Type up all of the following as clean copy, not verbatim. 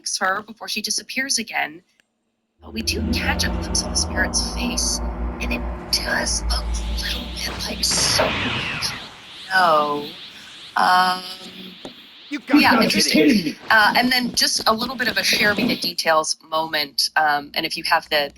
thanks her before she disappears again. But we do catch a glimpse of the spirit's face, and it does look a little bit like someone. No. Yeah, interesting. And then just a little bit of a share me the details moment. And if you have the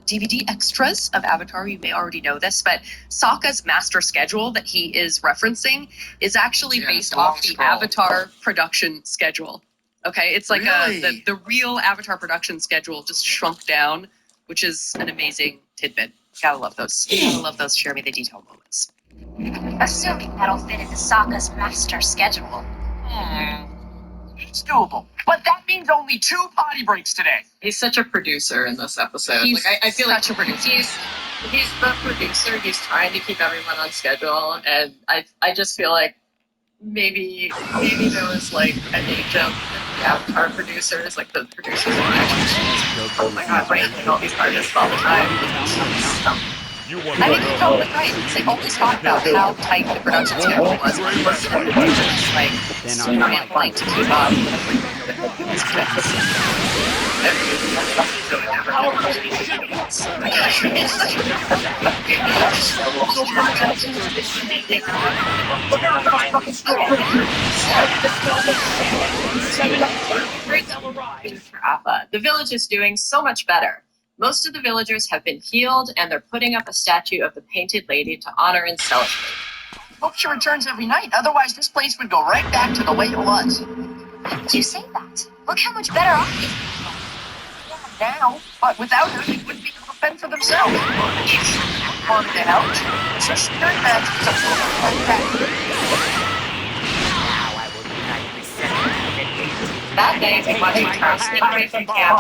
DVD extras of Avatar, you may already know this, but Sokka's master schedule that he is referencing is actually based off the Avatar production schedule. Okay, it's like the real Avatar production schedule just shrunk down, which is an amazing tidbit. Gotta love those. Gotta love those share me the detail moments. Assuming that'll fit into Sokka's master schedule. It's doable, but that means only 2 potty breaks today. He's such a producer in this episode. He's I feel like such a producer. He's the producer. He's trying to keep everyone on schedule, and I just feel like maybe there was like an age of the Avatar producers, like the producers were actually, oh my god, breaking all these artists all the time. I think you're totally right. They always talk about how tight the production schedule was. Like, super inclined to keep up. The village is doing so much better. Most of the villagers have been healed, and they're putting up a statue of the Painted Lady to honor and celebrate. Hope she returns every night, otherwise this place would go right back to the way it was. Why would you say that? Look how much better off they are. Yeah, now, but without her, they wouldn't be able to fend for themselves. Wanted to help. It's a spirit magic, something like that. That day, they watched the town sneak away from camp.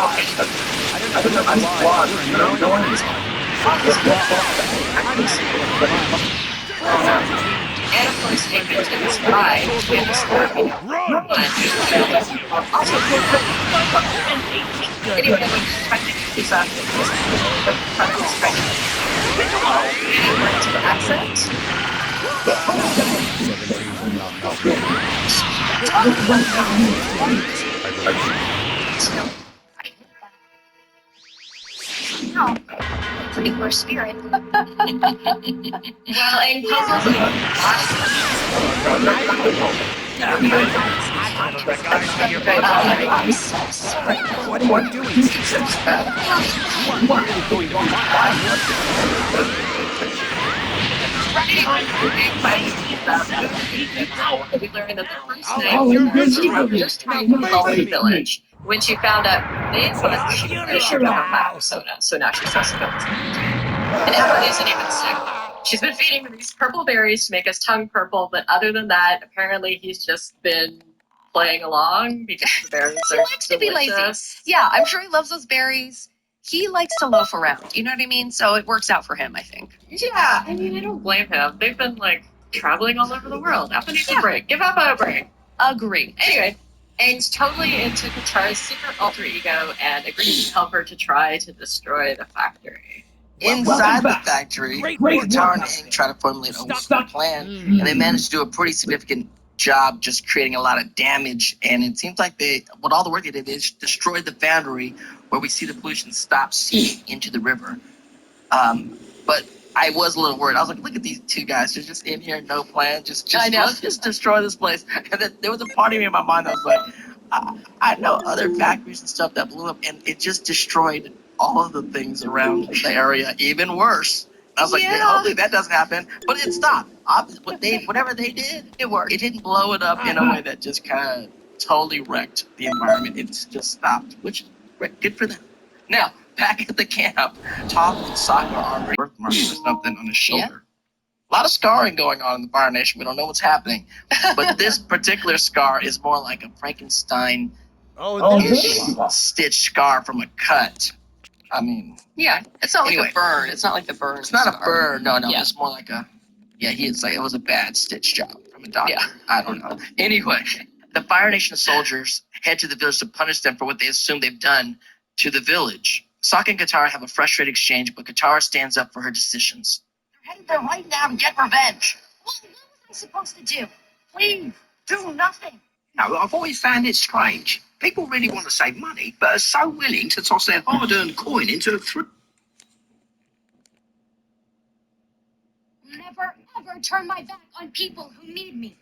And of course, they went to his pride and the story. Anyway, we expected to see something. To the accent. No, pretty poor spirit. Well, and puzzles What are you doing? We learned that the first night she was just trying to help the village. When she found out they thought she should have her lap, so now she's just filled. And Evan isn't even sick. She's been feeding him these purple berries to make his tongue purple, but other than that, apparently he's just been playing along because the berries are He likes to be lazy. Yeah, I'm sure he loves those berries. He likes to loaf around. You know what I mean? So it works out for him, I think. Yeah, I mean, I don't blame him. They've been, like, traveling all over the world. Appa needs a break. Give Appa a break. Agree. Anyway, Aang's totally into Katara's secret alter ego and agrees to help her to try to destroy the factory. Inside the factory, Katara and Aang try to formulate a plan, and they manage to do a pretty significant job just creating a lot of damage. And it seems like what all the work they did is destroyed the foundry where we see the pollution stop seeping into the river. But I was a little worried. I was like, look at these 2 guys. They're just in here, no plan. Let's just destroy this place. And then there was a part of me in my mind that was like, I know other factories and stuff that blew up, and it just destroyed all of the things around the area, even worse. I was like, hopefully that doesn't happen. But it stopped. Whatever they did, it worked. It didn't blow it up in a way that just kind of totally wrecked the environment. It just stopped, which is good for them. Now, back at the camp, Toph and Sokka are birthmarks or something on his shoulder. A lot of scarring going on in the Fire Nation. We don't know what's happening. But this particular scar is more like a Frankenstein stitched scar from a cut. I mean... Yeah, it's not like a burn. It's not like the burn. It's not a burn. No. Yeah. It's more like a... Yeah, it was a bad stitch job from a doctor. Yeah. I don't know. Anyway, the Fire Nation soldiers head to the village to punish them for what they assume they've done to the village. Sokka and Katara have a frustrated exchange, but Katara stands up for her decisions. They're headed there right now to get revenge. What was I supposed to do? Leave. Do nothing. Now, I've always found it strange. People really want to save money, but are so willing to toss their hard-earned coin into a Never, ever turn my back on people who need me.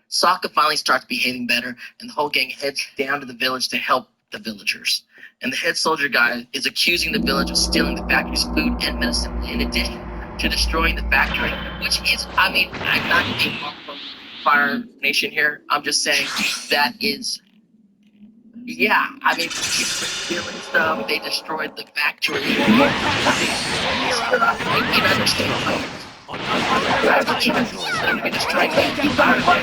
Sokka finally starts behaving better, and the whole gang heads down to the village to help the villagers. And the head soldier guy is accusing the village of stealing the factory's food and medicine, in addition to destroying the factory, which is, I mean, I'm not being from Fire Nation here. I'm just saying that is, yeah, I mean, people were stealing stuff, they destroyed the factory. You can understand, like, I'm just trying to get you out of it.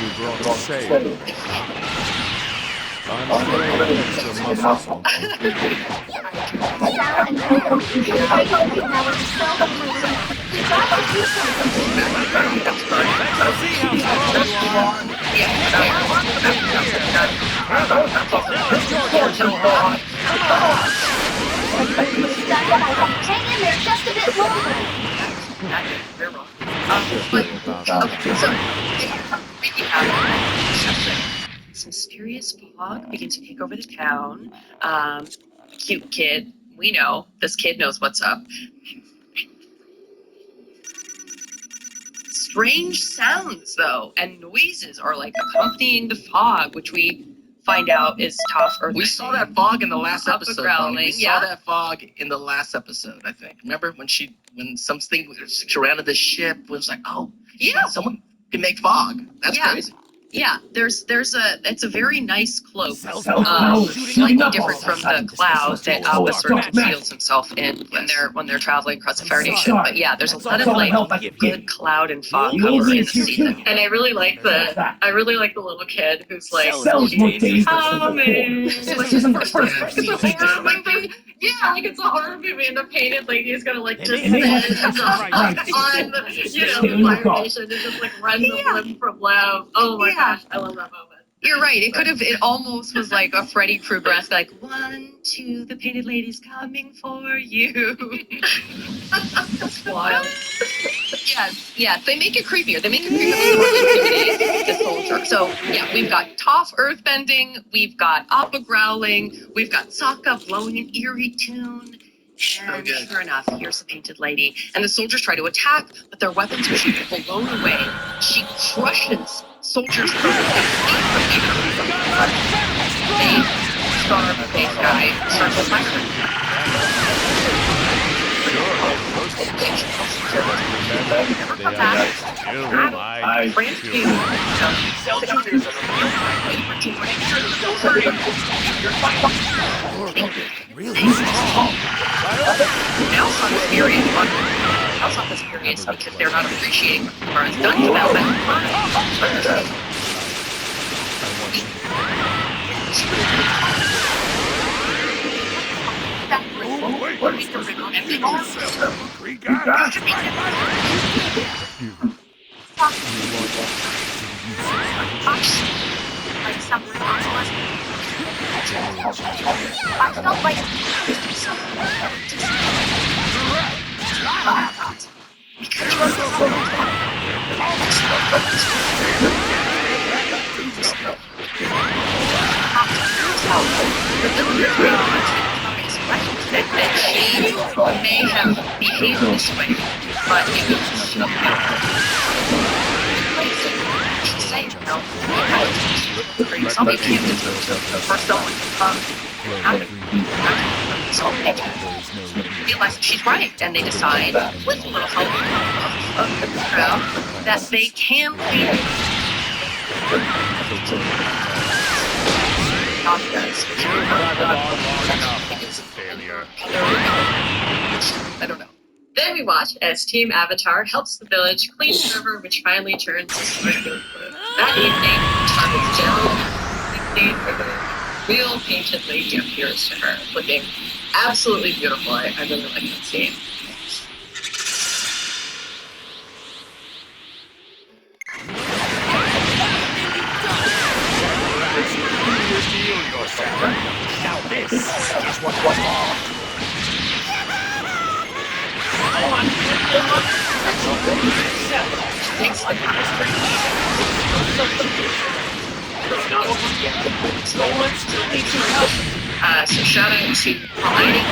You brought a sale. I'm afraid it's a muscle. Hang in there just a bit longer. Some mysterious fog begins to take over the town. Cute kid. We know. This kid knows what's up. Strange sounds, though, and noises are like accompanying the fog, which we find out is Toph Earth. We saw that fog in the last Up a episode. growling, We yeah. saw that fog in the last episode, I think. Remember when something surrounded the ship? It was like, oh, Yeah. someone can make fog. That's Yeah. crazy. Yeah, it's a very nice cloak. Slightly Slightly different from the cloud that Appa sort of conceals himself in when they're traveling across the Fire Nation. But yeah, there's a lot of like good cloud and fog cover in the season. And I really like the little kid who's like, yeah, like it's a horror movie, and the painted lady is gonna like just sit on the, the Fire Nation and just like run the limb from love. Oh my gosh, I love that moment. You're right. It almost was like a Freddy Krueger-esque, like 1, 2, the painted lady's coming for you. That's wild. Yes. They make it creepier. They make it creepier with the soldier. So yeah, we've got Toph earthbending, we've got Appa growling, we've got Sokka blowing an eerie tune. And sure enough, here's the painted lady. And the soldiers try to attack, but their weapons are blown away. She crushes soldiers' throats. They starve the base guy, starts to fire. Alsop is furious because they're not appreciating what Mara's done to them. I felt like that she may have behaved this way, but it was somebody came to first realize she's right, and they decide, with a little help of the crowd, that they can leave. I don't know. Then we watch as Team Avatar helps the village clean the river, which finally turns to swimming pool. That evening, Target's general for the real painted lady appears to her, looking absolutely beautiful. I really like that scene. So shout out to Lighting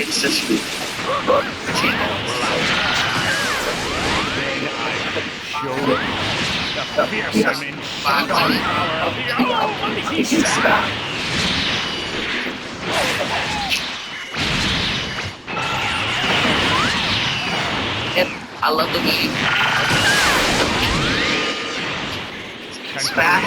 It's just I love the movie. It's bad.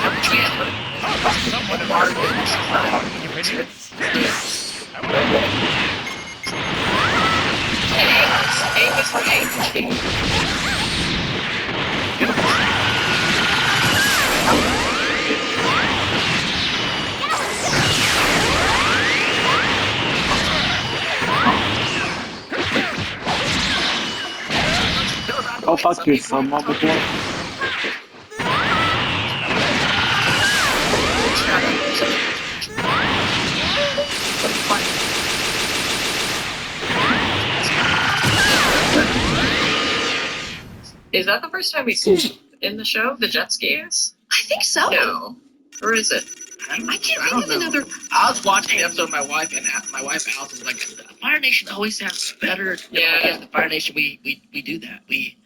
Go fuck yourself, motherfucker. Is that the first time we see in the show the jet skis? I think so. No. Or is it? I can't think of another. I was watching the episode with my wife, and my wife Alice was like, "Fire Nation always sounds better." Yeah. The Fire Nation, we do that. We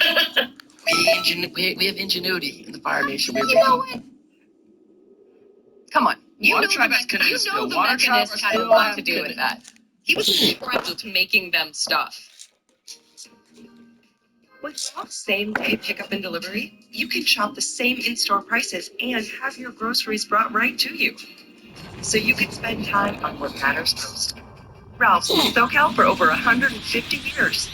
have ingenuity in the Fire Nation. You know what? Come on. You Water know Tribe the, has canoes you know still. the Water Tribe Mechanist are had a still lot have to do with canoes. that. He was instrumental to making them stuff. With Rob's same-day pickup and delivery, you can shop the same in-store prices and have your groceries brought right to you. So you can spend time on what matters most. Ralph's SoCal for over 150 years.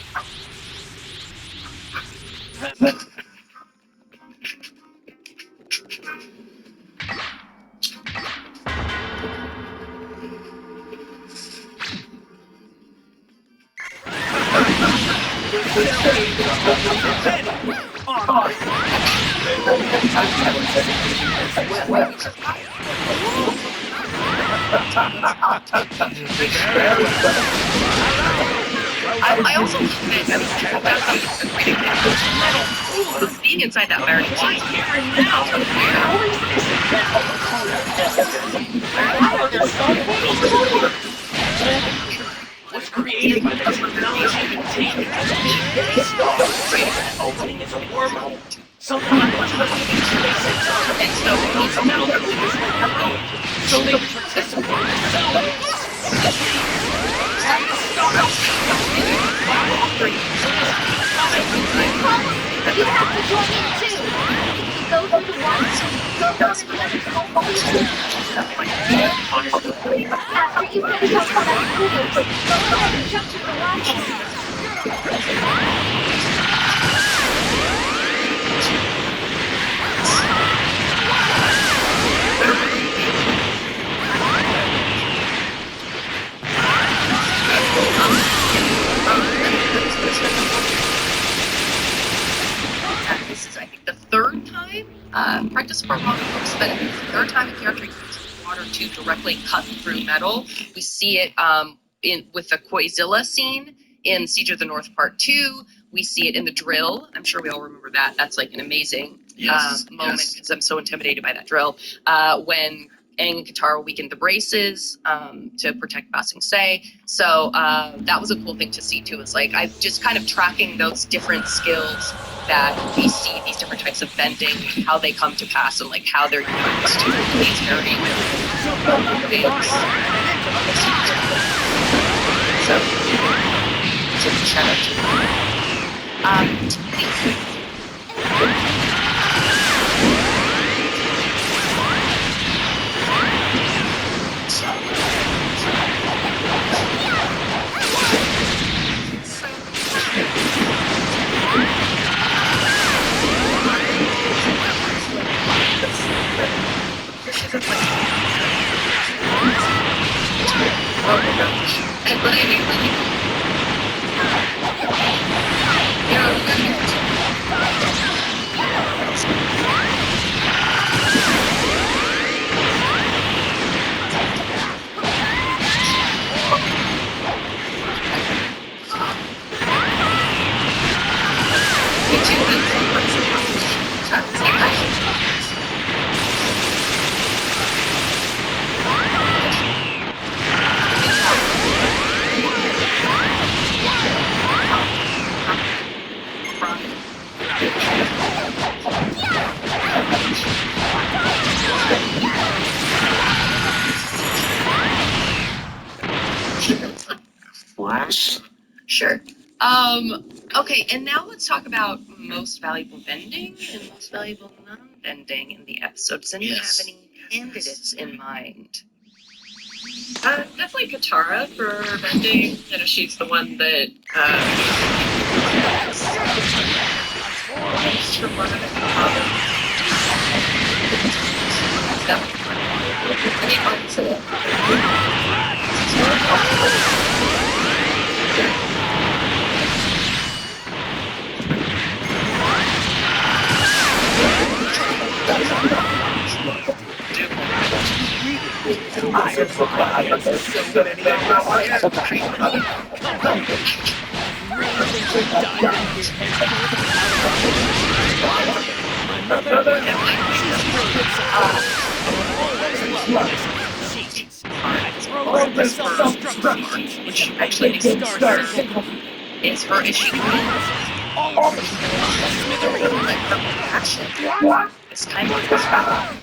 I also love that being inside that fire was created by the technology and taken opening is a wormhole. Something like the space and so now they're so they participate in the cell. You have to join in too. You go through the water, go down to the other side. After you finish up on that video, go ahead and jump to the last one. This is, I think, the third time. Practice for long books, but it's the third time a character uses water to directly cut through metal. We see it with the Koizilla scene in Siege of the North Part 2. We see it in the drill. I'm sure we all remember that. That's like an amazing moment because I'm so intimidated by that drill. When Aang and Katara weakened the braces to protect Ba Sing Se. So that was a cool thing to see too. It's like I'm just kind of tracking those different skills that we see, these different types of bending, how they come to pass, and like how they're used to these very things. So shout out to Flash. Sure. Okay, and now let's talk about most valuable vending and most valuable non-vending in the episode. Does anyone have any candidates in mind? Definitely Katara for vending. You know, she's the one that Which actually makes it start. It's her issue. It's kind of this battle.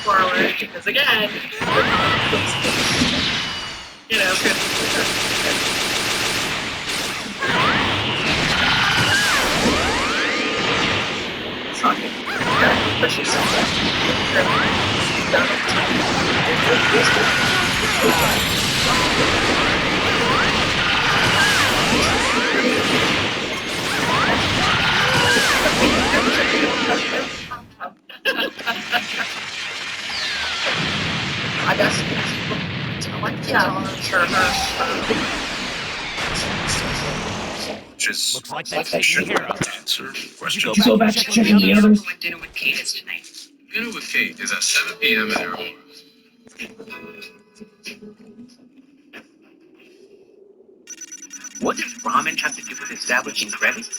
forward because again, you know, I guess. Just Looks like that's they should taken care of. answer questions. Go back to checking the others. When dinner with Kate is tonight. Dinner with Kate is at 7 p.m. in Arizona. What does ramen have to do with establishing credit?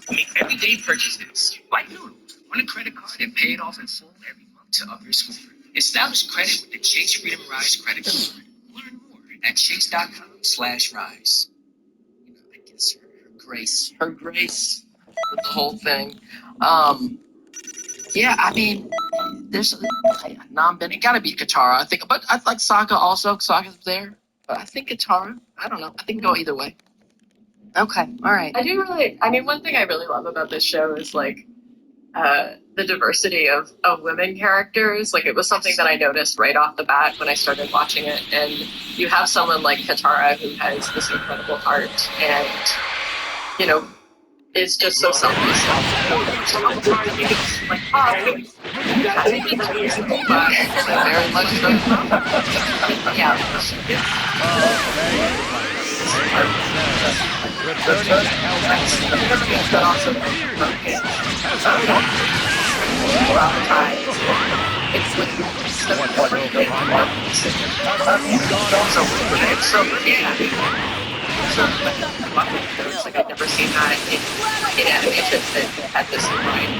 Make everyday purchases like noodles on a credit card and pay it off in full every month to up your score. Establish credit with the Chase Freedom Rise credit card. Learn more at chase.com/rise. You know, I guess her grace with the whole thing. Yeah, I mean, there's non-bending. Gotta be Katara, I think, but I like Sokka also. Sokka's there, but I think Katara. I don't know. I think go either way. Okay, all right. I mean, one thing I really love about this show is like the diversity of women characters. Like it was something that I noticed right off the bat when I started watching it. And you have someone like Katara who has this incredible heart and, you know, is just so selfless. Like, Very much so. Yeah. It's like I've never seen that in animation that had this line.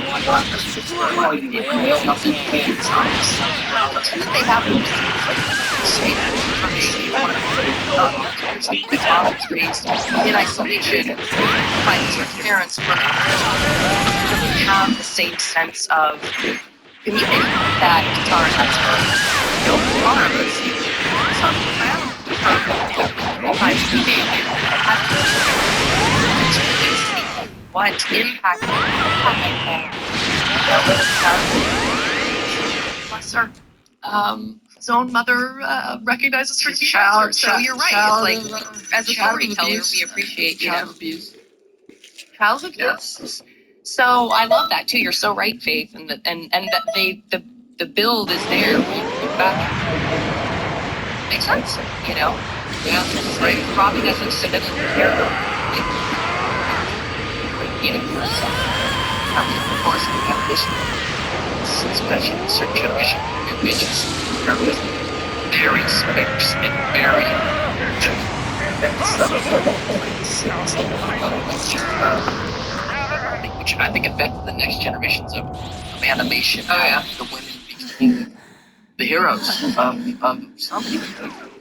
They have in isolation by his parents, but doesn't have the same sense of community that Katara has for Katara was what impact bless her. His own mother recognizes her to be child, so you're right. It's like as a storyteller, we appreciate child abuse. Child abuse. Yes. So I love that too. You're so right, Faith, and that the build is there. Makes sense, you know. Yeah, right. Robbie doesn't sit in here. You know, of course, we have this special situation, which is very sparse and very. Which I think affected the next generations of animation. Oh yeah, the women became the heroes of something.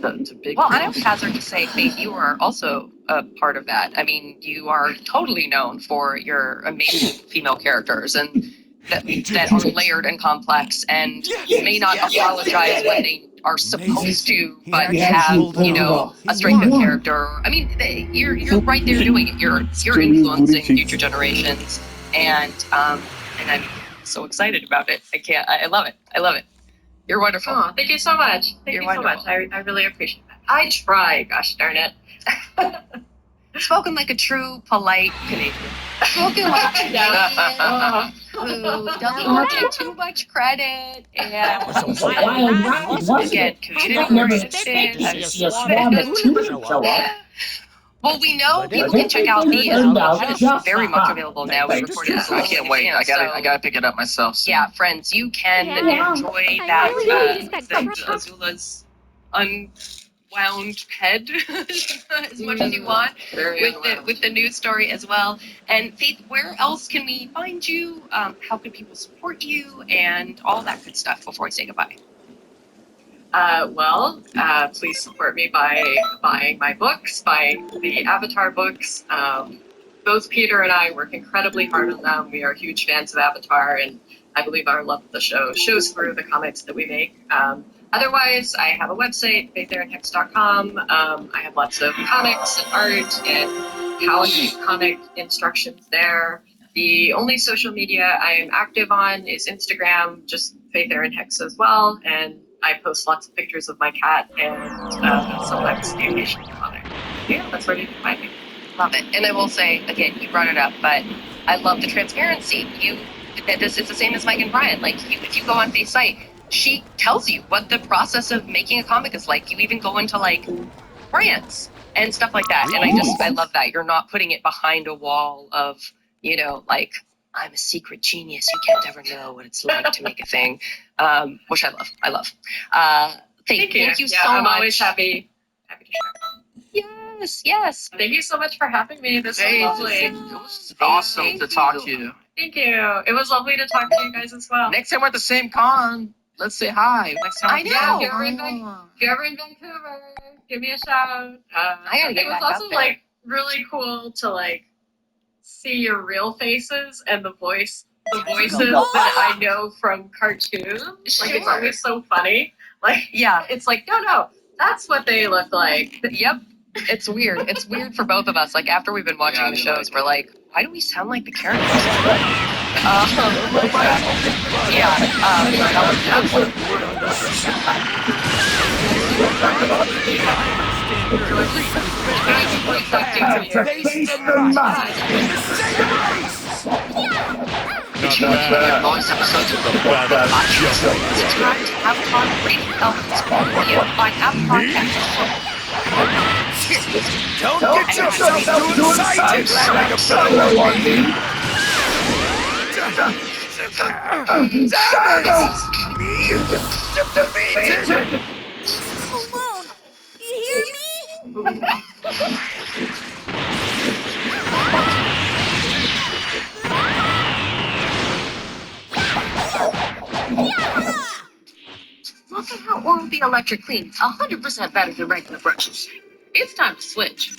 The big. Well, I would hazard to say, Faith, you are also a part of that. I mean, you are totally known for your amazing female characters and that are layered and complex and may not apologize when they are supposed to, but have, you know, a strength of character. I mean, you're right there doing it. You're influencing future generations, and I'm so excited about it. I love it. I love it. You're wonderful. Oh, thank you so much. Thank You're you so much. I really appreciate that. I try, gosh darn it. Spoken like a true, polite Canadian. Spoken like a Canadian who doesn't want to get too much credit. And again, community oriented. Well, we know people can check out the it's very much available now. We recorded this. I can't wait. I gotta pick it up myself. So. Yeah, friends, you can enjoy that Azula's unwound head as much as you want with the news story as well. And Faith, where else can we find you? How can people support you and all that good stuff before we say goodbye? Please support me by buying my books, buying the Avatar books. Both Peter and I work incredibly hard on them. We are huge fans of Avatar, and I believe our love of the show shows through the comics that we make. Otherwise, I have a website, faitherinhex.com. I have lots of comics and art and how to use comic instructions there. The only social media I am active on is Instagram, just Faith Erin Hex as well, and I post lots of pictures of my cat and sometimes the occasional mother. Yeah, that's where you can find me. Love it. And I will say, again, you brought it up, but I love the transparency. It's the same as Mike and Brian. Like, if you go on Faith's site, she tells you what the process of making a comic is like. You even go into, like, brands and stuff like that. And I love that. You're not putting it behind a wall of, you know, like, I'm a secret genius. You can't ever know what it's like to make a thing, which I love. Thank you so I'm much. I'm always happy to share. Yes. Thank you so much for having me. This was lovely. It was awesome to talk to you. Thank you. It was lovely to talk to you guys as well. Next time we're at the same con, let's say hi. Next time I know. Yeah, if you're ever in Vancouver, give me a shout. I gotta get it was back also up there. like really cool to like see your real faces and the voices that I know from cartoons. Like it's always so funny. Like it's like no, that's what they look like. Yep. It's weird. It's weird for both of us. Like, after we've been watching the shows, we're like, why do we sound like the characters? Bonus episodes of the Subscribe to Avatar Radio Elements on Apple Podcasts. Don't get yourself too excited, like a fellow on me. Defeated. Alone. You hear me? Look at how oral the electric cleans. 100% better than regular brushes. It's time to switch.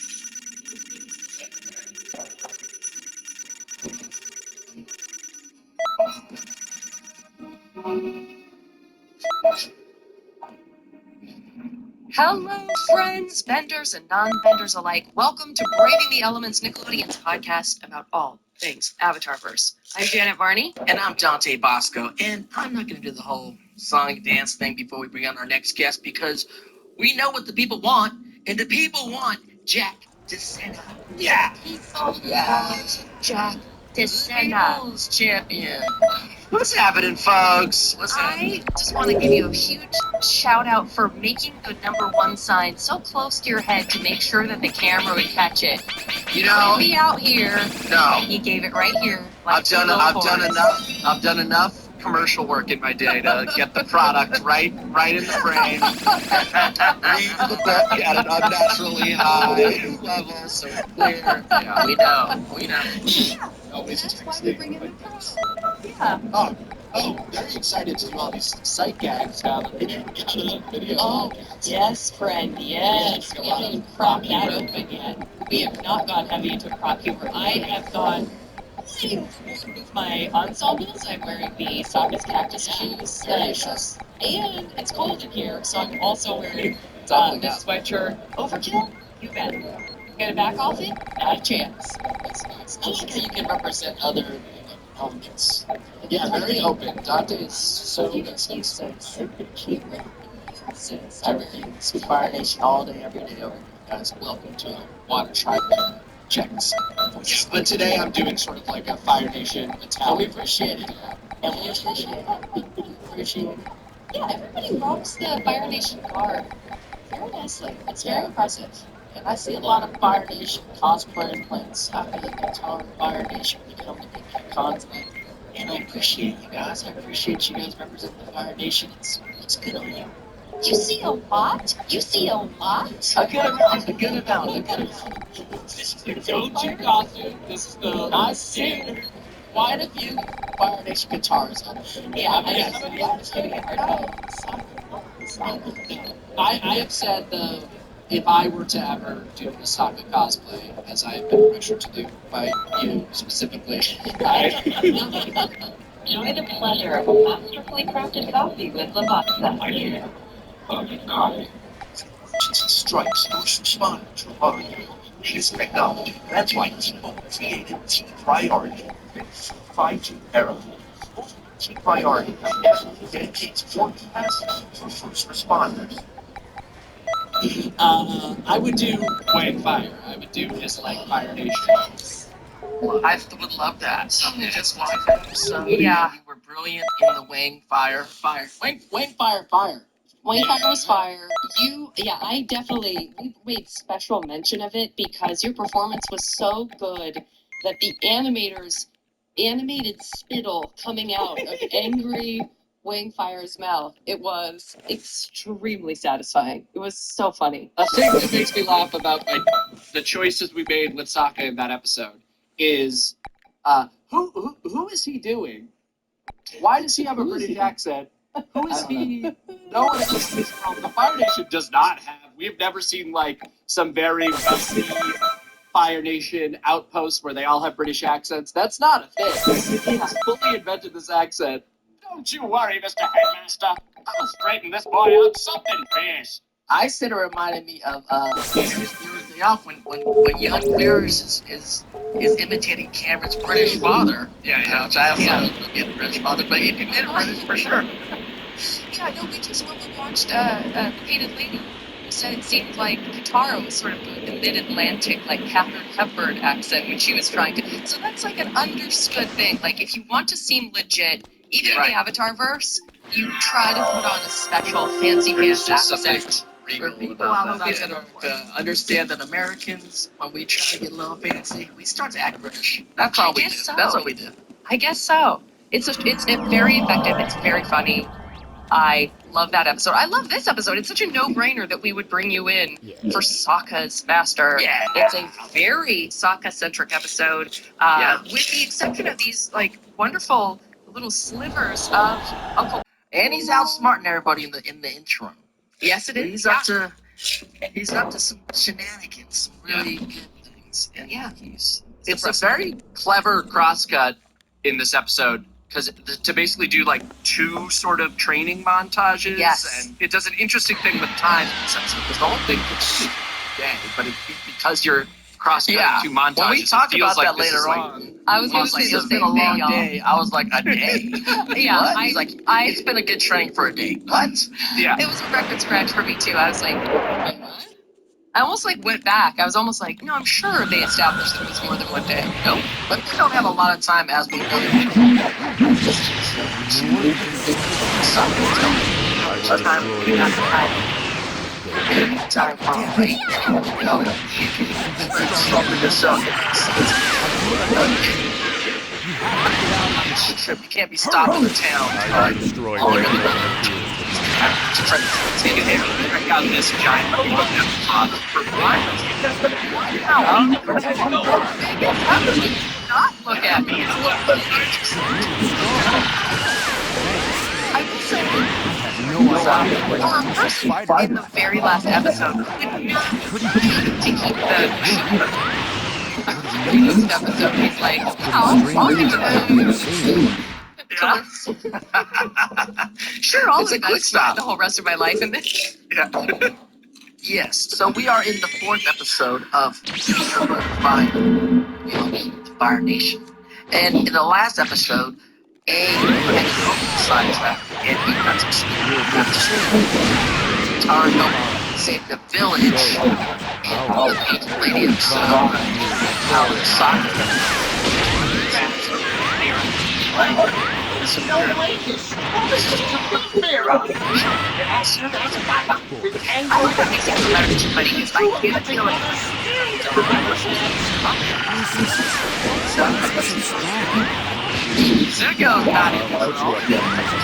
Hello, friends, benders and non-benders alike. Welcome to Braving the Elements, Nickelodeon's podcast about all things Avatarverse. I'm Janet Varney. And I'm Dante Bosco, and I'm not going to do the whole song and dance thing before we bring on our next guest because we know what the people want, and the people want Jack DeSena. Yeah. People want Jack DeSena. People's champion. What's happening, folks? I just want to give you a huge shout out for making the #1 sign so close to your head to make sure that the camera would catch it. You know, Be out here. no. He gave it right here. Like I've done enough commercial work in my day to get the product right in the frame. Read the book at an unnaturally high level, so it's clear. Yeah, we know. Always That's why we bring in the press. Yeah. Oh, Oh, very excited to do all these sight gags now that we got a video. Oh, yes, friend, yes. We haven't cracked that open yet. We have not gone heavy into crop humor. I have gone with my ensembles. I'm wearing the Sokka's cactus shoes. Delicious. And it's cold in here, so I'm also wearing this sweatshirt. Overkill? You bet. Get it back off it? Not a chance. That's nice. I like how you can represent other elements. Yeah, very open. Dante is so sense. I really Fire Nation all day, every day over here, guys. Welcome to Water Tribe Checks. But today I'm doing sort of like a Fire Nation attack. And we appreciate it. And we appreciate it. Appreciate it. Yeah, everybody rocks the Fire Nation garb very nicely. It's very impressive. And I see a lot of Fire Nation cosplayers playing Sokka the Guitar Fire Nation when they come to big cons. And I appreciate you guys. I appreciate you guys representing the Fire Nation. It's good on you. You see a lot? You see a lot? A good amount. A good amount. A good amount. This is the go-to costume. This is the I see quite a few Fire Nation guitars on it. Yeah, I have said if I were to ever do a Sokka cosplay, as I have been pressured to do by you specifically, Enjoy the pleasure of a masterfully crafted coffee with Lavazza. Strikes, who's responding to his technology. That's why T-Mobile created T-Priority. 5G era. T-Priority dedicates forecasts for first responders. I would do Wang Fire. I would do just like Fire Nation. I would love that. Something just like that. So Yeah. you were brilliant in the Wang Fire. Wang Fire. Wayne Fire was fire. I definitely we made special mention of it because your performance was so good that the animators animated spittle coming out of angry Wayne Fire's mouth. It was extremely satisfying. It was so funny. A thing that makes me laugh about the choices we made with Sokka in that episode is who is he doing? Why does he have a British accent? Who is he? No one else in this world. The Fire Nation does not have. We've never seen like some very wealthy Fire Nation outposts where they all have British accents. That's not a thing. He has fully invented this accent. Don't you worry, Mr. Headmaster. I'll straighten this boy out something fierce. I said it reminded me of Viewers Day Off when young Viewers is imitating Cameron's British father. Yeah. Which I also get British father, but he did British for sure. Yeah, no, when we watched The Painted Lady, you said it seemed like Katara was sort of the mid-Atlantic, like Katharine Hepburn accent when she was trying to. So that's like an understood thing. Like if you want to seem legit, even in the Avatar verse, you try to put on a special fancy pants accent. For people out there that don't understand that Americans, when we try to get a little fancy, we start to act British. That's all we do. So. That's all we do. I guess so. It's very effective. It's very funny. I love that episode. I love this episode. It's such a no-brainer that we would bring you in for Sokka's Master. Yeah. It's a very Sokka-centric episode, with the exception of these like wonderful little slivers of Uncle. And he's outsmarting everybody in the interim. Yes, it is. He's up to some shenanigans, some really good things. And It's a very clever crosscut in this episode because to basically do like two sort of training montages. Yes. And it does an interesting thing with time in this episode because the whole thing could be day, but because you're cross-cutting two montages, when we talk it feels about like that this later is like, on. I was going to say it's the been a same long thing, y'all. day. I was like, a day? Yeah, What? He's like, it's been a good training for a day. What? yeah. It was a record scratch for me too. I was like, wait, what? I almost like went back. I was almost like, no, I'm sure they established that it was more than one day. Nope. But we don't have a lot of time as we go. Time for you can't be stopped in the town. I destroyed All everything over. that appears to Try to take it here. Check out this giant Not look at me. No idea where Or a he's person fighting. in the very last episode could not to keep the previous episode. He's like, "Oh, I'll get to Sure, I'll It's a quick invest stop. the whole rest of my life in this." Yeah. Yes. So we are in the 4th episode of Fire, Fire Nation. And in the last episode, A had decides that and he got some Tara helped save the village and the Painted Lady of how the soccer. Zuko got it.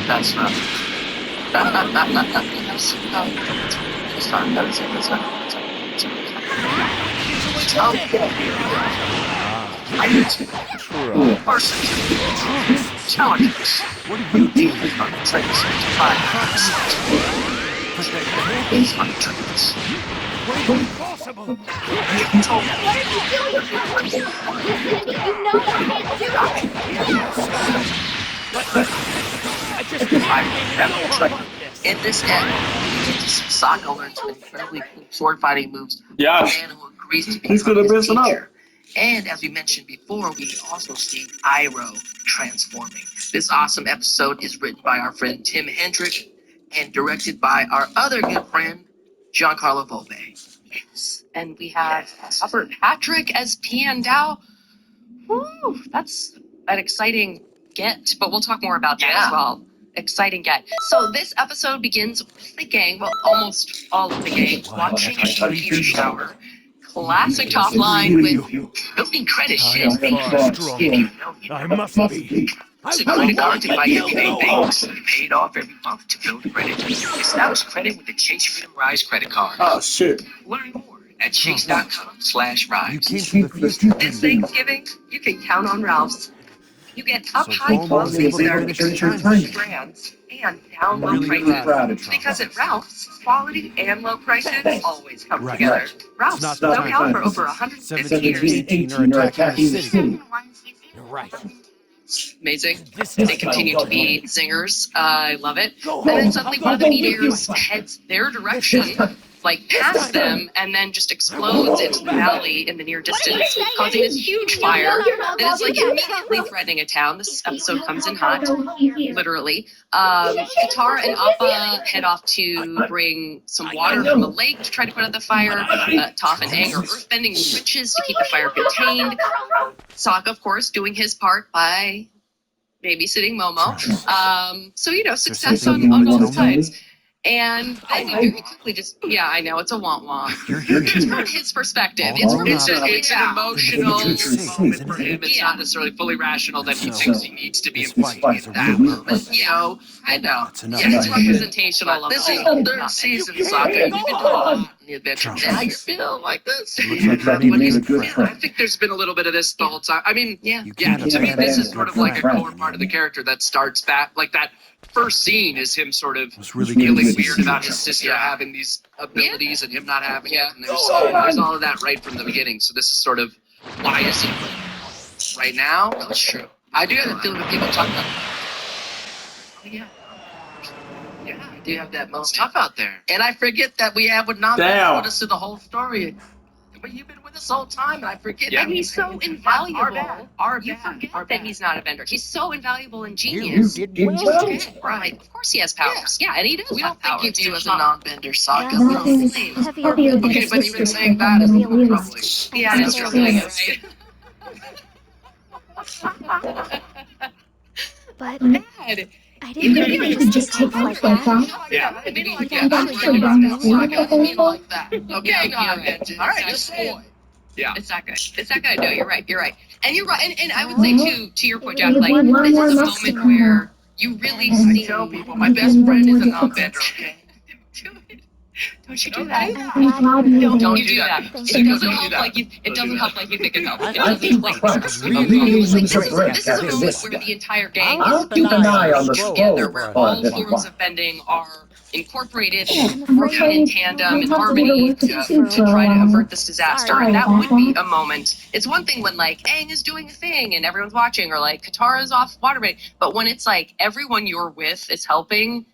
That's not. Challenges. What do you do? What are you doing? Listen, you know I can't do it. In this end, Sokka learns some incredibly cool sword fighting moves. Yeah. A man who agrees to He's become gonna his mess it up. teacher. And as we mentioned before, we also see Iroh transforming. This awesome episode is written by our friend Tim Hendrick and directed by our other good friend, Giancarlo Volpe. Yes. And we have Robert Patrick as Piandao. Woo, that's an exciting get, but we'll talk more about that as well. Exciting get. So this episode begins with the gang, well, almost all of the gang, watching a TV shower. Classic top line with building credit shit. I must be. So credit cards and buy everyday things. Paid off every month to build credit. Establish credit with the Chase Freedom Rise credit card. Oh shit. Learn more at chase.com/rise. You came from the future. This Thanksgiving, you can count on Ralph's. You get up So high Cuomo was able quality to service finish his brands and down low Really prices. proud of Because at Ralph's, quality and low prices always come Right. together. Ralph's, It's not the they'll time count for for over 150 17 years. and 18 are attacking the city. You're right. Amazing. This They time- continue to be zingers. I love it. Go And then home. suddenly I'll one of the go meat with you. eaters heads their direction, like past them, and then just explodes into the valley in the near distance, causing this huge fire that is like immediately threatening a town. This episode comes in hot, literally. Katara and Appa head off to bring some water from a lake to try to put out the fire. Toph and Aang are earthbending witches to keep the fire contained. Sokka, of course, doing his part by babysitting Momo. So, success on all sides. And then you very quickly I know, it's a womp-womp. Just from his perspective, it's All it's, about it's an emotional moment For him, it's Yeah. not necessarily fully rational that he So, thinks he needs to be this involved fight is in a that real moment. I know. That's enough. it's representational of This the is whole the third topic. season, Sokka. You've been doing a lot in the adventure. Trust Now me. you feel like this. It looks like you made a good I friend. think there's been a little bit of this the whole time. I mean, Yeah. You yeah, can't to me, abandon this is a sort good of like a friend. core part of the character that starts that, like that first scene is him sort of It was really feeling good to weird see about you. his sister having these abilities and him not having it. And there's all of that right from the beginning. So this is sort of why is he right now? That's true. I do have a feeling that people talk about. Oh yeah. Yeah, I do have that moment. It's tough out there. And I forget that we have with Nanda Damn. with us through the whole story. But you've been with us the whole time, and I forget. Yeah. And he's so invaluable. You forget that he's not a vendor. He's so invaluable and genius. You did well. Right. Of course he has powers. Yeah, and he does We have don't think powers. of you as a non-bender, Sokka. Nothing We don't is think- heavier than Okay, his but even sister saying that is a little really troubling. Yeah, that's That's true. right. But Bad. I You didn't didn't really just take like like that. that. Yeah. I mean, like You that. don't I'm actually like, don't Sokka, I feel mean like that. Okay, No, you're right. All right, just Exactly. boy. Yeah. It's not good. It's not good. No, you're right. You're right. And you're right. And I would say to your point, Jack, like Maybe one this more is a next moment time. where You really I see. tell people my best friend is a non-bender, okay? Do it. Don't you do that? No, Don't you do that. Thank It you. doesn't help like you. It doesn't help like you think it helps. It I doesn't think like Christ really needs like a this break is a after moment this where guy. the entire gang I'll keep an eye on the together, scroll where for a all little forms while. of bending are incorporated I'm and working in afraid tandem we'll and have to go to harmony work to for a try to while. avert this disaster. Sorry And that about would be that. a moment. It's one thing when like Aang is doing a thing and everyone's watching, or like Katara's off waterbending, but when it's like everyone you're with is helping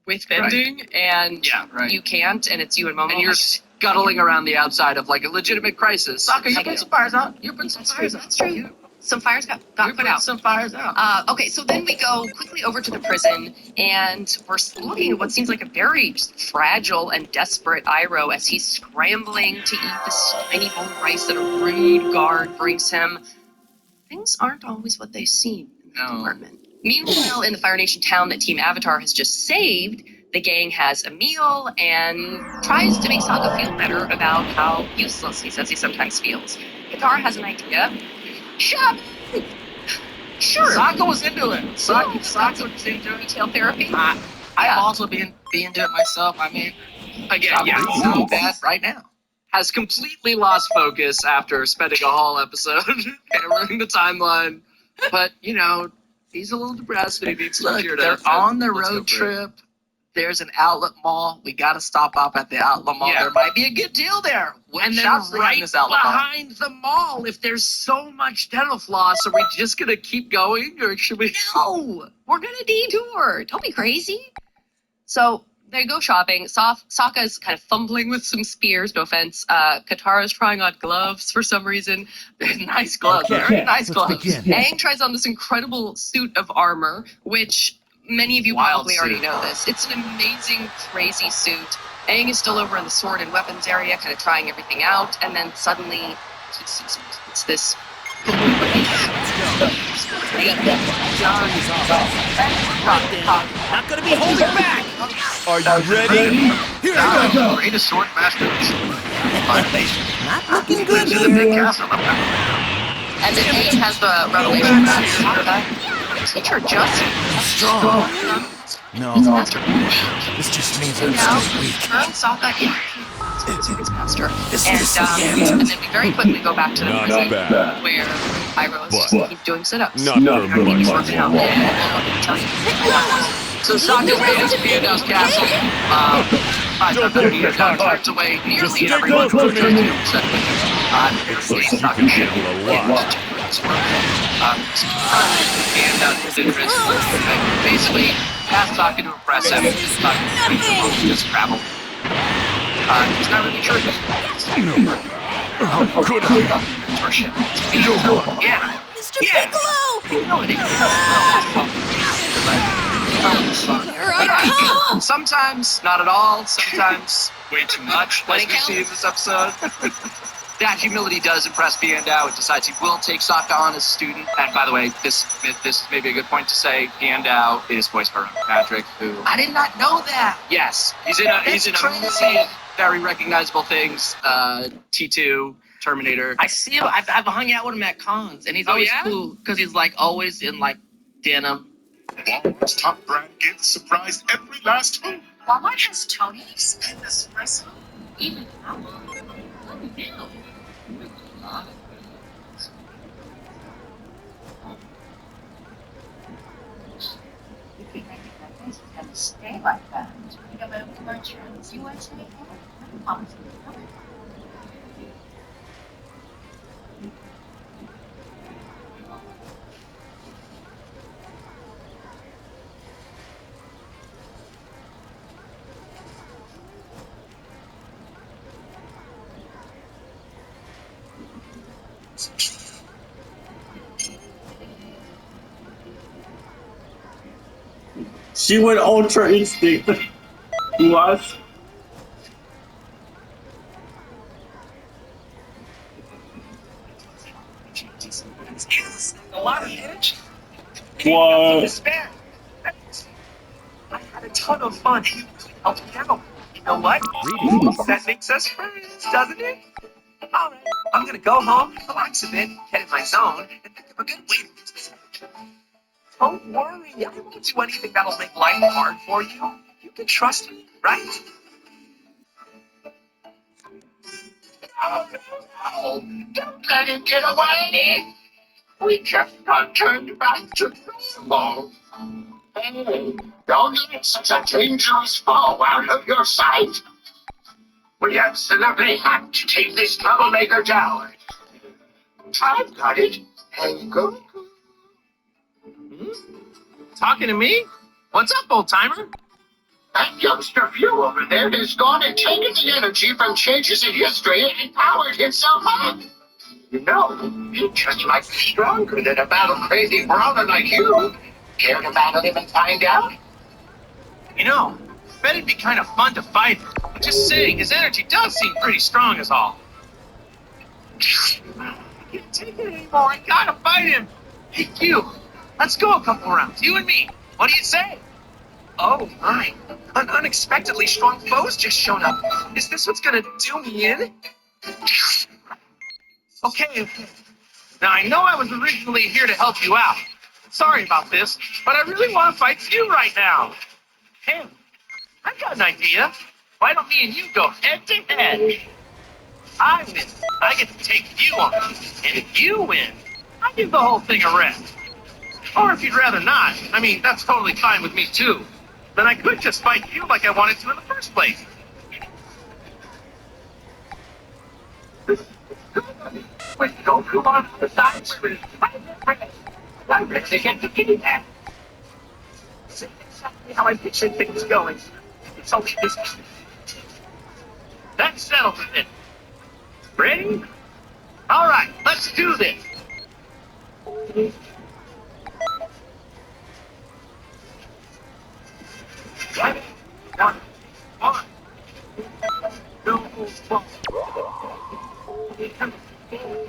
with bending and you can't, and it's you and Momo. And you're scuttling around the outside of like a legitimate crisis. Sokka, you put some fires out. You put some fires out. That's true. Some fires got put out. Some fires out. Okay, so then we go quickly over to the prison, and we're looking at what seems like a very fragile and desperate Iroh as he's scrambling to eat this tiny bowl of rice that a rude guard brings him. Things aren't always what they seem in the department. Meanwhile, in the Fire Nation town that Team Avatar has just saved, the gang has a meal and tries to make Sokka feel better about how useless he says he sometimes feels. Katara has an idea. Shut up! Sure. Sokka was into it. Sokka was into it. Retail therapy. I'm also being into it myself. I mean, Again, I'm doing that right now. has completely lost focus after spending a whole episode hammering the timeline. But, you know, he's a little depressed and he needs to Look, cheer they're up. on the Let's go road for it. trip. There's an outlet mall. We got to stop off at the outlet mall. Yeah. There might be a good deal there. What And then shops they got in right this outlet mall? behind the mall, if there's so much dental floss, are we just going to keep going or should we? No, we're gonna detour. Don't be crazy. So they go shopping. Sokka's kind of fumbling with some spears. No offense. Katara's trying on gloves for some reason. Nice gloves. Okay, Very nice let's gloves. begin. Aang tries on this incredible suit of armor, which many of you Wild probably already suit. know this. It's an amazing, crazy suit. Aang is still over in the sword and weapons area, kind of trying everything out, and then suddenly he sees it. It's this. Not gonna be holding back! Are you ready? Here I go! Greatest sword master. Not looking good To the big here. castle. And then Aang has the revelation that Sokka, teacher just Strong. No, master. this just means I'm Now, still weak. turn Sokka into his master. This And, is the end. and then we very quickly go back to the Not prison bad. where Iroh is But- just keep doing sit-ups. Not for Everything is much working out. longer. I'll tell you. So Sokka made his Gandalf's castle. Don't take the Gandalf hot. turns away Just nearly stay everyone. close to me. Looks like you can handle a lot. Basically, asked Sokka to impress him. Sokka just travel. He's not really sure. How could I? Mentorship. Yeah. Mr. Piccolo! Here I come! Sometimes, not at all. Sometimes, way too much, like we see in this episode. That humility does impress Piandao. It decides he will take Sokka on as a student. And by the way, this may be a good point to say, Piandao is voiced by Robert Patrick, who... I did not know that. Yes, he's in a crazy. million very recognizable things. T2, Terminator. I see him. I've hung out with him at cons, and he's Oh, always yeah? cool because he's like always in like denim. Walmart's top brand gifts surprised every last home. Walmart has Tony's and espresso. Even now. Stay like that. You know, but you want to take it? She went Ultra Instinct. What? A lot of energy. What? Despair. I had a ton of fun. Help me out. You know what? That makes us friends, doesn't it? All right. I'm gonna go home, relax a bit, get in my zone, and think of a good way to use this energy. Don't worry, I won't do anything that'll make life hard for you. You can trust me, right? Oh, don't let him get away. We just got turned back to normal. Hey, don't let such a dangerous foe out of your sight. We absolutely have to take this troublemaker down. I've got it. Hey, go. Talking to me? What's up, old timer? That youngster Few over there has gone and taken the energy from changes in history and powered himself up. You know, he just might be stronger than a battle-crazy brawler like you. Care to battle him and find out? You know, bet it'd be kind of fun to fight him. Just saying, his energy does seem pretty strong as all. I can't take it anymore. I gotta fight him. Hey, you. Let's go a couple rounds. You and me. What do you say? Oh, my. An unexpectedly strong foe's just shown up. Is this what's gonna do me in? Okay. Now, I know I was originally here to help you out. Sorry about this, but I really want to fight you right now. Hey, I've got an idea. Why don't me and you go head to head? I win. I get to take you on. And if you win, I give the whole thing a rest. Or if you'd rather not, I mean, that's totally fine with me too. Then I could just fight you like I wanted to in the first place. With Goku on the side, I'm ready to get the kitty cat. This is exactly how I pictured things going. It's only this. That settles it. Ready? All right, let's do this. One, two,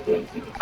one.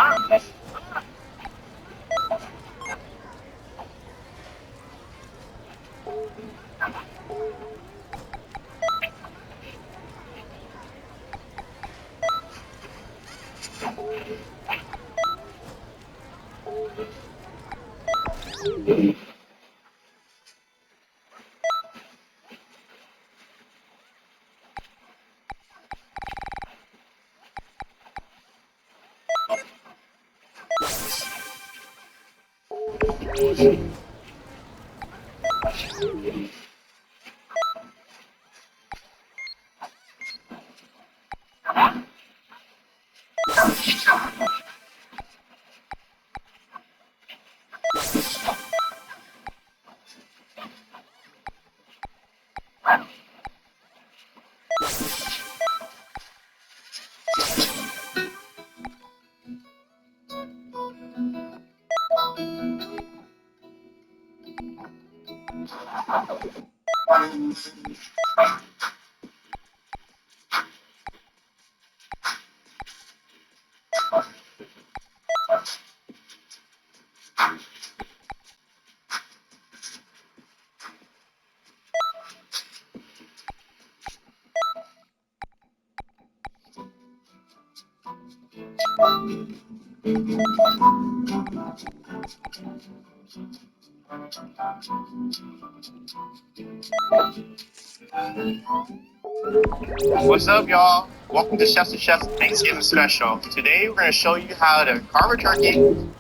What's up, y'all? Welcome to Chef's Thanksgiving Special. Today, we're going to show you how to carve a turkey,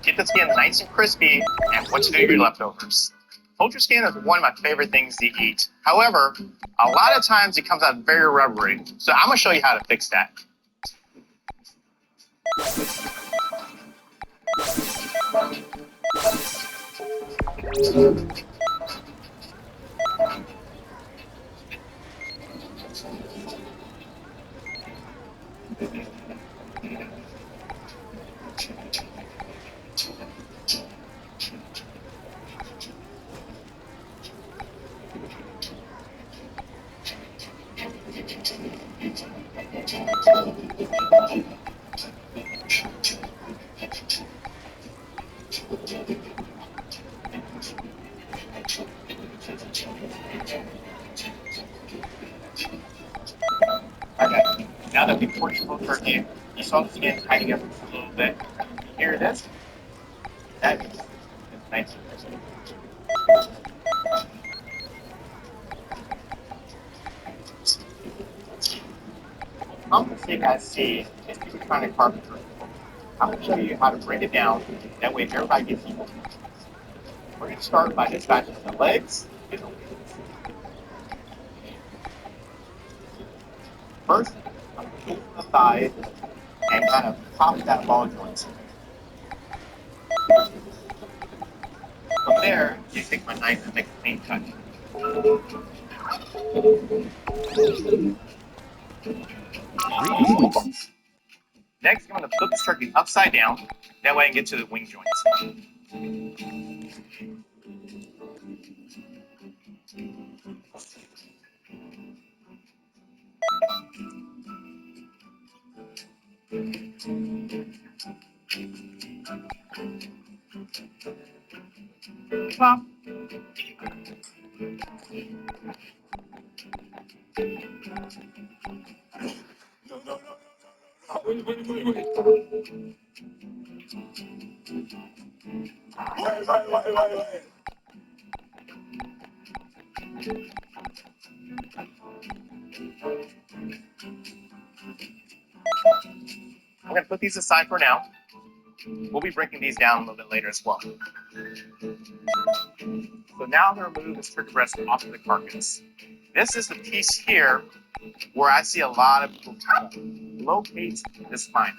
get the skin nice and crispy, and what to do with your leftovers. Poultry skin is one of my favorite things to eat. However, a lot of times it comes out very rubbery. So I'm going to show you how to fix that. Okay, now that we portioned the turkey, you saw the skin hiding up a little bit. You hear this? That is nice and crispy. Common mistake I see is people trying to carve a turkey. I'm going to show you how to break it down. That way everybody gets equal portions. We're going to start by dispatching the legs and the wings. First, I'm going to pull from the thighs and kind of pop that ball joint. From there, you take my knife and make a clean cut. Next, I'm going to flip this turkey upside down. That way I can get to the wing joints. Pop. I'm going to put these aside for now. We'll be breaking these down a little bit later as well. So now I'm going to remove this turkey breast off of the carcass. This is the piece here where I see a lot of people locate this spine.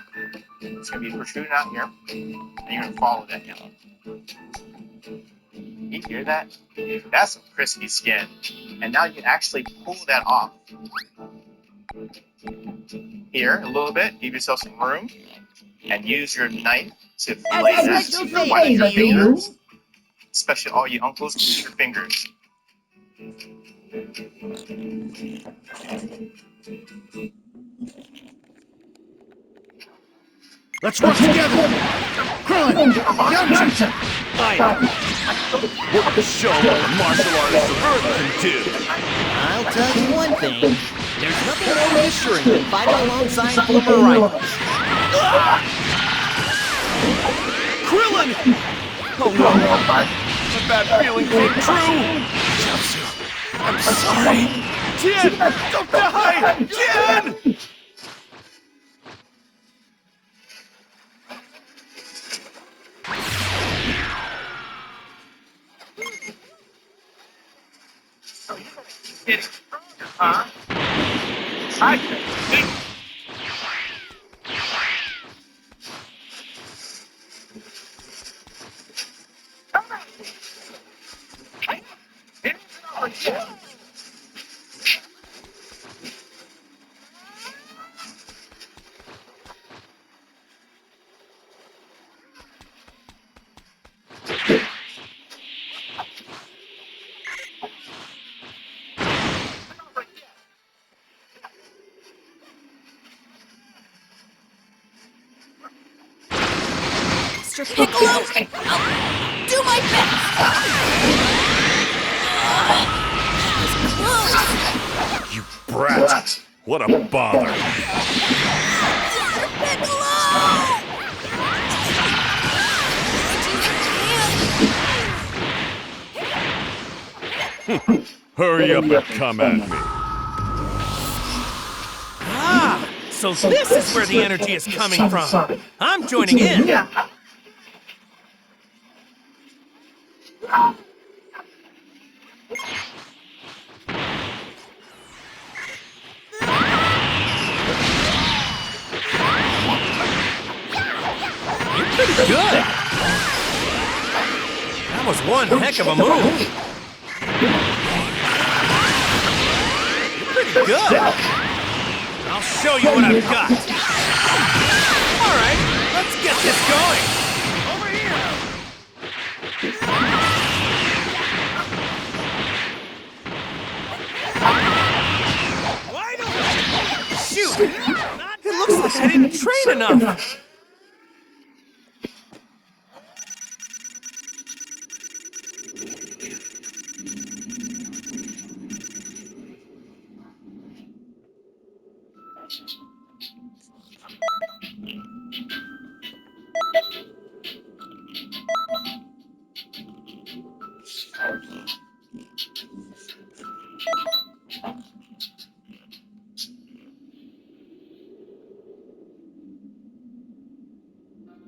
It's going to be protruding out here, and you're going to follow that down. You hear that? That's some crispy skin. And now you can actually pull that off. Here, a little bit, give yourself some room, and use your knife to fillet that with one of your fingers. Especially all you uncles, use your fingers. Let's work together! Krillin! Yamcha! We're gonna show what the martial artist of Earth can do! I'll tell you one thing. There's nothing more reassuring than fighting alongside former rivals. Krillin! Oh no! The bad feeling came true! Jiaozu, I'm sorry! Tien! Don't die! Tien! It's stronger, huh? I think. Mr. Piccolo, I'll do my best. You brat! What a bother! Hurry up and come at me. Ah, so this is where the energy is coming from. I'm joining in. You're pretty good. That was one heck of a move. You're pretty good. I'll show you what I've got. All right, let's get this going. Over here. Why don't shoot? It looks like I didn't train enough.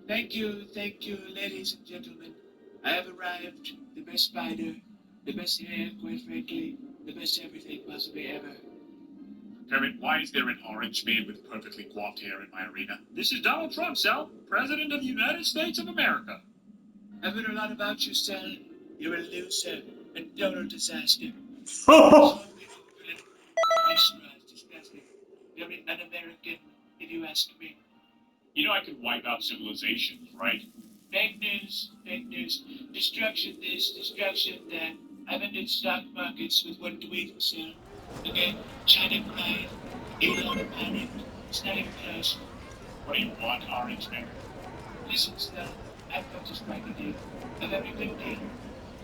Thank you, ladies and gentlemen. I have arrived. The best spider, the best hair, quite frankly, the best everything possibly ever. Kermit, why is there an orange man with perfectly coiffed hair in my arena? This is Donald Trump, Sal, President of the United States of America. I've heard a lot about you, Sal. You're a loser, a total disaster. Disgusting. You're un-American, if you ask me. You know I can wipe out civilizations, right? Fake news, destruction this, destruction that. I've entered stock markets with one tweet, Sal. Okay, China cried, Elon panicked. It's not even close. What do you want, orange man? Listen, Sal, I've got to strike a deal. A very good deal.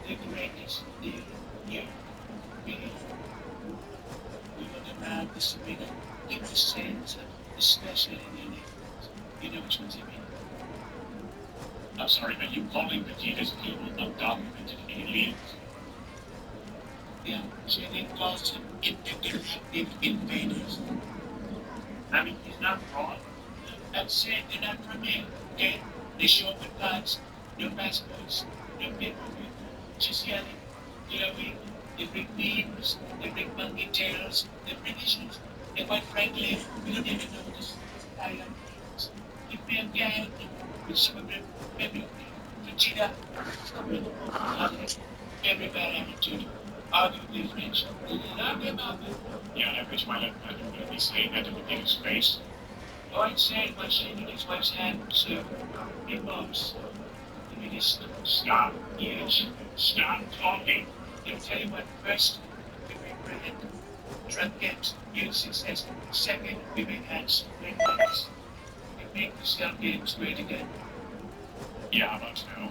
The greatest deal. You, me. We will around this arena. Give the sands, especially in your neighborhoods. You know which ones I mean. I'm sorry, but you calling Vegeta's people undocumented aliens? Yeah, Jenny calls them intergalactic invaders. I mean, he's not wrong. I'm saying they're not from here, okay? They show up in pods, no passports, no paperwork, just yelling, glowing. They bring beams, they bring monkey tails, they bring issues. And quite frankly, we don't even know what this entire means. Give me a gang with some of them, maybe Vegeta, every bad attitude, arguably French. Knock him out. Yeah, I wish my left hand would at least say that in the king's face. Oh, I'm saying what's shaking his wife's hand, so it moves. Let me just stop. Yes, stop talking. I'll tell you what, first, we make bread. Drug games, huge success. Second, we make hats, make money. We make the scum games great again. Yeah, how about now?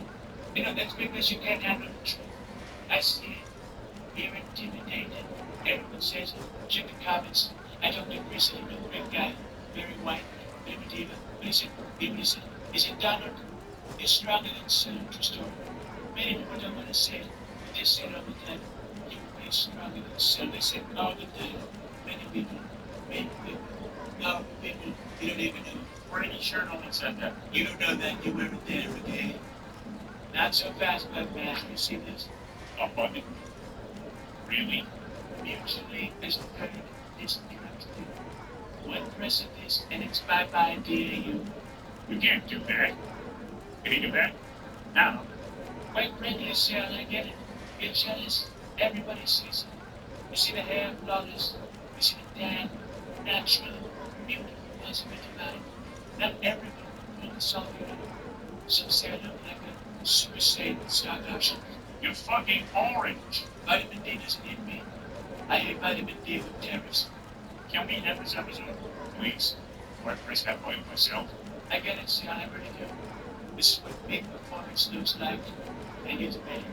You know, that's because you can't handle the truth. I see it. You're intimidated. Everyone says it. Check the comments. I don't look recently with a great guy. Very white, very diva. What is it? What is it? Is it Donald? It's stronger than Sam. True story. Many people don't want to say it, but they say it all the time. You're way stronger than Sam. They say it all the time. Many people. No, people. You don't even know. Pretty sure no one said that. You don't know that. You weren't there, okay? Not so fast, but man. You see this? A button. Really? Usually, there's a curve. It's interactive. One press of this, and it's bye-bye DAU. You can't do that. Can you do that? Now. Quite frankly, Sarah, I get it. You're jealous. Everybody sees it. You see the hair, flawless. You see the tan, natural, beautiful possibility about it. Not everyone will focus on you. Some say I look like a super saiyan stock option. You're fucking orange. Vitamin D doesn't need me. I hate vitamin D with terrorists. Can we have this episode, please? Or I press that button myself. I get it, Sarah, I really do. This is what big performance looks like. I get it, man.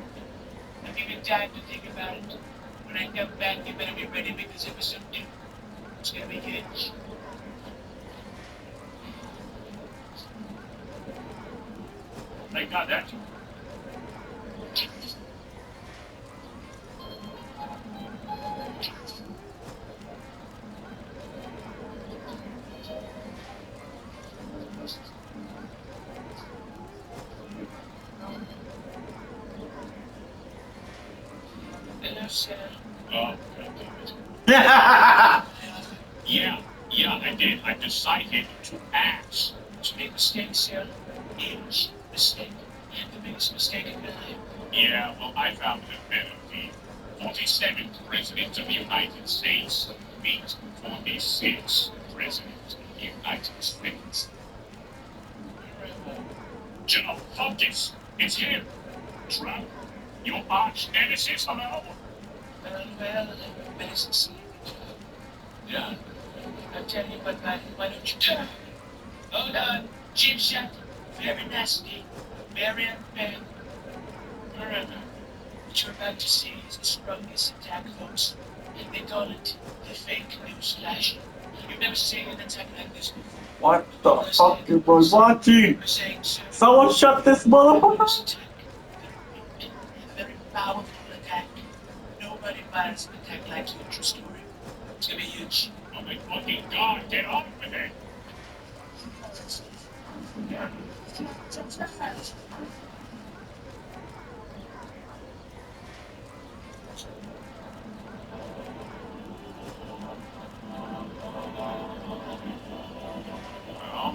I'll give you time to think about it. When I come back, you better be ready because episode 2 is gonna be huge. Thank God that's Hello, Sarah. Oh, God damn it. Yeah, I did. I decided to ask. Did you make mistakes, Sarah? Huge mistake. The biggest mistake in your life. Yeah, well, I found it better. The 47th President of the United States means 46th President of the United States. General Hopkins, it's him. Trump, your arch nemesis of our Well, better succeed. Yeah. I'll tell you what, man, why don't you turn? Hold on, chip shot. Very nasty. Very unfair. Forever. What you're about to see is the strongest attack, folks. They call it the fake news flash. You've never seen an attack like this before. What the fuck am I watching? Someone shut this motherfucker! A very powerful attack. Nobody buys an attack like the true story. It's gonna be huge. Oh my fucking God, get on with it! Well,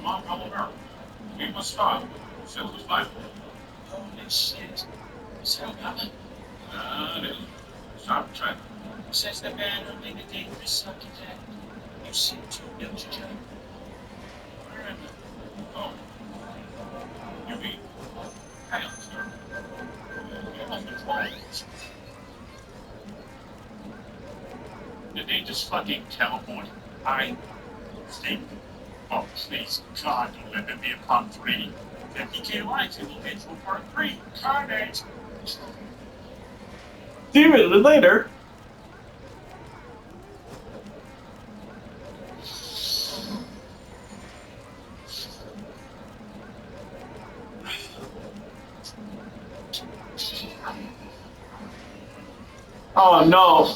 my fellow Americans, we must stop. Says the Bible. Holy shit. Is that coming? It is. Stop trying. Says the man who made a dangerous subject. You seem to, don't you, John? Where am I? Oh. You mean, hang on, sir. Did they just fucking teleport? I think. Oh, please, God, don't let there be a part 3. 50K likes, it will get to a part 3. Carnage! See you later. Oh no.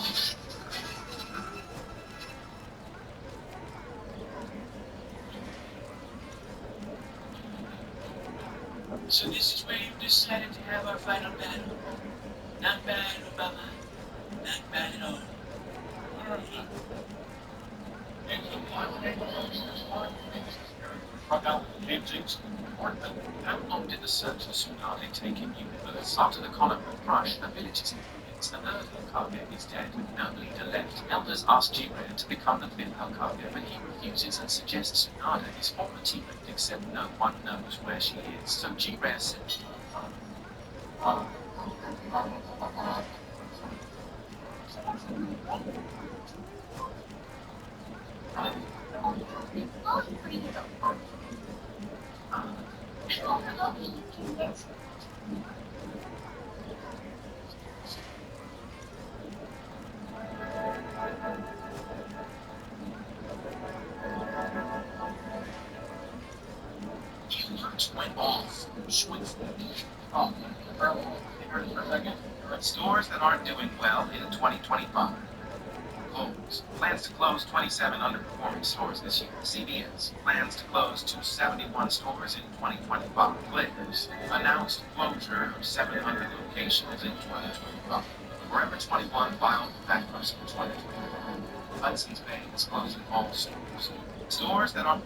So this is where you've decided to have our final battle. Not bad, Obama. Not bad at all. How long did the search for Tsunade take in Universe? After the column of Crush, the village's improvements, the earth Hokage is dead with no leader left. Elders ask G-Red to become the 5th Hokage, but he refuses and suggests Tsunade is former teammate, except no one knows where she is. So G-Red said, alerts went off. Swing for me. Oh, for a second. Stores that aren't doing well in 2025. Kohl's plans to close 27 underperforming stores this year. CVS plans to close 271 stores in 2025. Players announced closure of 700 locations in 2025. Forever 21 filed for bankruptcy in 2025. Hudson's Bay is closing all stores. Stores that are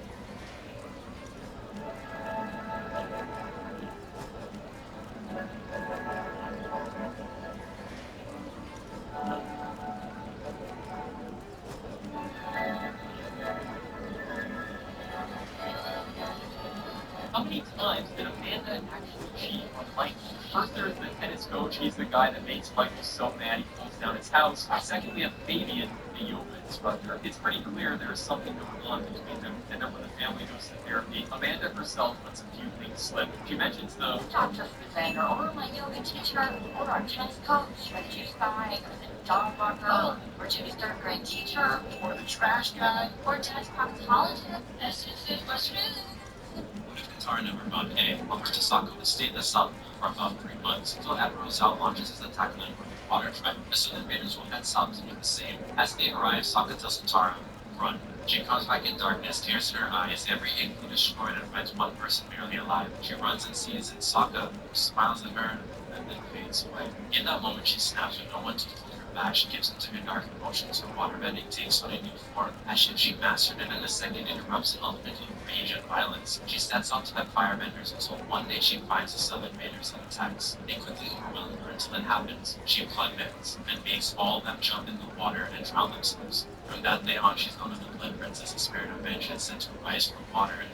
how many times did Amanda actually cheat on Mike? First there's the tennis coach, he's the guy that makes Michael so mad he pulls down his house. Second we have Fabian, the yoga instructor. It's pretty clear there is something going on between them, and then when the family goes to therapy, Amanda herself lets a few things slip. She mentions the Dr. Friedlander, or my yoga teacher, or our tennis coach, or the juice guy, or the dog walker, or Jimmy's third grade teacher, or the trash guy, or tennis proctologist. This is what's true. What if Katara never got A? Offers to Sako to stay in the sun for about 3 months until Admiral Sal launches his attack on the water tribe. The Southern Raiders will head south to do the same. As they arrive, Sokka tells Katara, run. She comes back in darkness, tears in her eyes, every igloo destroyed, and finds one person barely alive. She runs and sees it, Sokka, who smiles at her, and then fades away. In that moment, she snaps with no one to hold her back. She gives into her dark emotions, her waterbending takes on a new form. As if she mastered it in a second, it erupts in ultimately rage and violence. She sets out to fight firebenders until one day she finds the Southern Raiders and attacks. They quickly overwhelm her until it happens. She bloodbends and makes all of them jump in the water and drown themselves. From that day on, she's known as the Blood Princess, a spirit of vengeance sent to rise from water and